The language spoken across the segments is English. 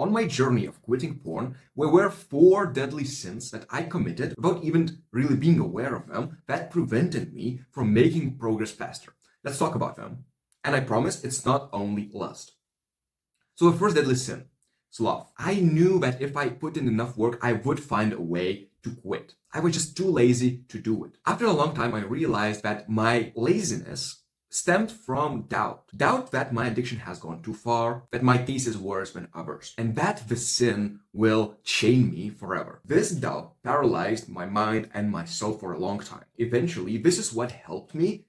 On my journey of quitting porn, there were 4 deadly sins that I committed without even really being aware of them that prevented me from making progress faster. Let's talk about them. And I promise it's not only lust. So the first deadly sin, sloth. I knew that if I put in enough work, I would find a way to quit. I was just too lazy to do it. After a long time, I realized that my laziness stemmed from doubt. Doubt that my addiction has gone too far, that my case is worse than others, and that the sin will chain me forever. This doubt paralyzed my mind and my soul for a long time. Eventually, this is what helped me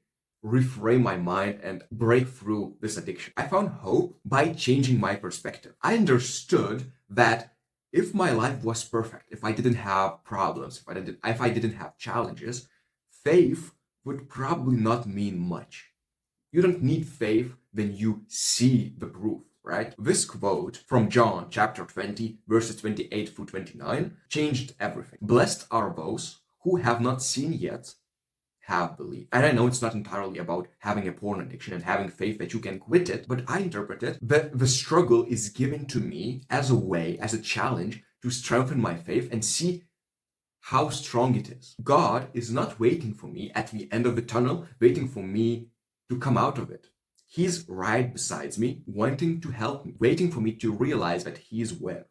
reframe my mind and break through this addiction. I found hope by changing my perspective. I understood that if my life was perfect, if I didn't have problems, if I didn't have challenges, faith would probably not mean much. You don't need faith when you see the proof, right? This quote from John chapter 20, verses 28 through 29 changed everything. Blessed are those who have not seen yet, have believed. And I know it's not entirely about having a porn addiction and having faith that you can quit it, but I interpret it that the struggle is given to me as a way, as a challenge to strengthen my faith and see how strong it is. God is not waiting for me at the end of the tunnel, waiting for me to come out of it. He's right beside me, wanting to help me, waiting for me to realize that He's where,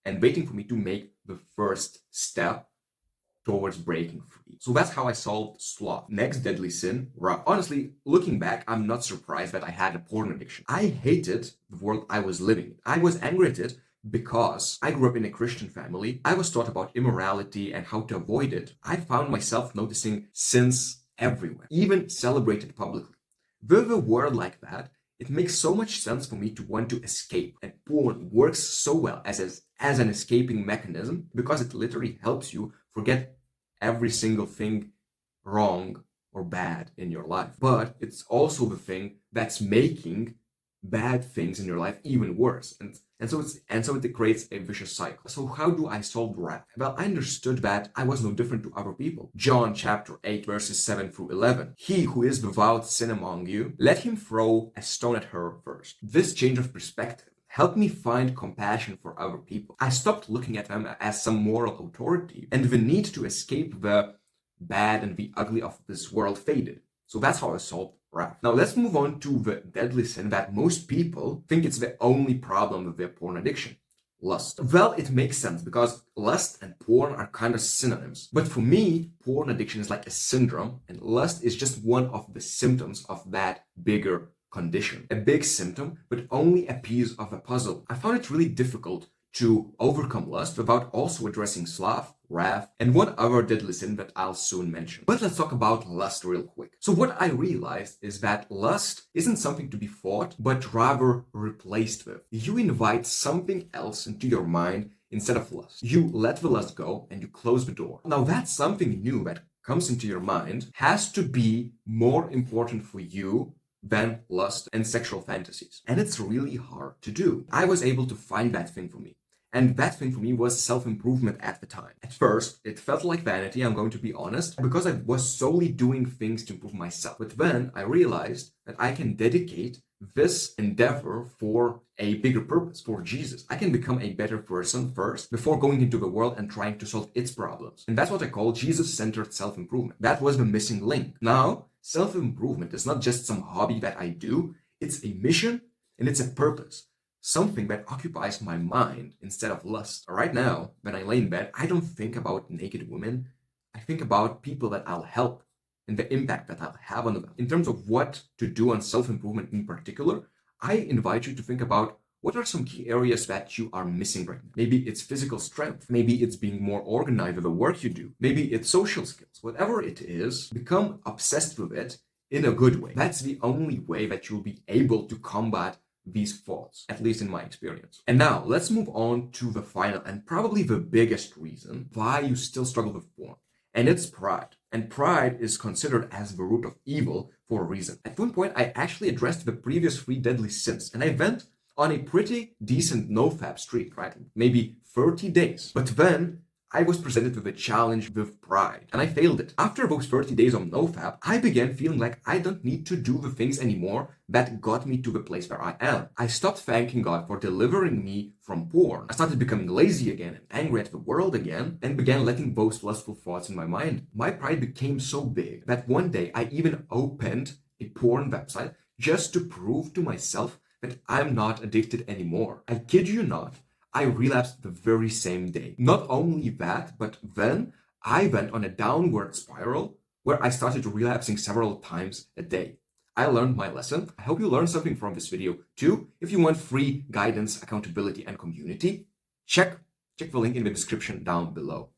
and waiting for me to make the first step towards breaking free. So that's how I solved sloth. Next deadly sin, wrath. Honestly, looking back, I'm not surprised that I had a porn addiction. I hated the world I was living in. I was angry at it because I grew up in a Christian family. I was taught about immorality and how to avoid it. I found myself noticing sins everywhere, even celebrated publicly. With a world like that, it makes so much sense for me to want to escape. And porn works so well as an escaping mechanism because it literally helps you forget every single thing wrong or bad in your life. But it's also the thing that's making bad things in your life even worse. And so it creates a vicious cycle. So how do I solve wrath? Well, I understood that I was no different to other people. John chapter 8, verses 7 through 11. He who is without sin among you, let him throw a stone at her first. This change of perspective helped me find compassion for other people. I stopped looking at them as some moral authority, and the need to escape the bad and the ugly of this world faded. So that's how I solved wrath. Now let's move on to the deadly sin that most people think it's the only problem with their porn addiction. Lust. Well, it makes sense because lust and porn are kind of synonyms. But for me, porn addiction is like a syndrome, and lust is just one of the symptoms of that bigger condition. A big symptom, but only a piece of a puzzle. I found it really difficult to overcome lust without also addressing sloth, wrath, and one other deadly sin that I'll soon mention. But let's talk about lust real quick. So what I realized is that lust isn't something to be fought, but rather replaced with. You invite something else into your mind instead of lust. You let the lust go and you close the door. Now that's something new that comes into your mind has to be more important for you than lust and sexual fantasies. And it's really hard to do. I was able to find that thing for me. And that thing for me was self-improvement at the time. At first, it felt like vanity, I'm going to be honest, because I was solely doing things to improve myself. But then I realized that I can dedicate this endeavor for a bigger purpose, for Jesus. I can become a better person first before going into the world and trying to solve its problems. And that's what I call Jesus-centered self-improvement. That was the missing link. Now, self-improvement is not just some hobby that I do, it's a mission and it's a purpose. Something that occupies my mind instead of lust. Right now, when I lay in bed, I don't think about naked women. I think about people that I'll help and the impact that I'll have on them. In terms of what to do on self-improvement in particular, I invite you to think about what are some key areas that you are missing right now. Maybe it's physical strength. Maybe it's being more organized with the work you do. Maybe it's social skills. Whatever it is, become obsessed with it in a good way. That's the only way that you'll be able to combat these thoughts, at least in my experience. And now let's move on to the final and probably the biggest reason why you still struggle with porn. And it's pride. And pride is considered as the root of evil for a reason. At one point, I actually addressed the previous 3 deadly sins, and I went on a pretty decent no-fap streak, right? Maybe 30 days. But then I was presented with a challenge with pride, and I failed it. After those 30 days of nofap, I began feeling like I don't need to do the things anymore that got me to the place where I am. I stopped thanking God for delivering me from porn. I started becoming lazy again and angry at the world again, and began letting those lustful thoughts in my mind. My pride became so big that one day I even opened a porn website just to prove to myself that I'm not addicted anymore. I kid you not, I relapsed the very same day. Not only that, but then I went on a downward spiral where I started relapsing several times a day. I learned my lesson. I hope you learned something from this video too. If you want free guidance, accountability, and community, check the link in the description down below.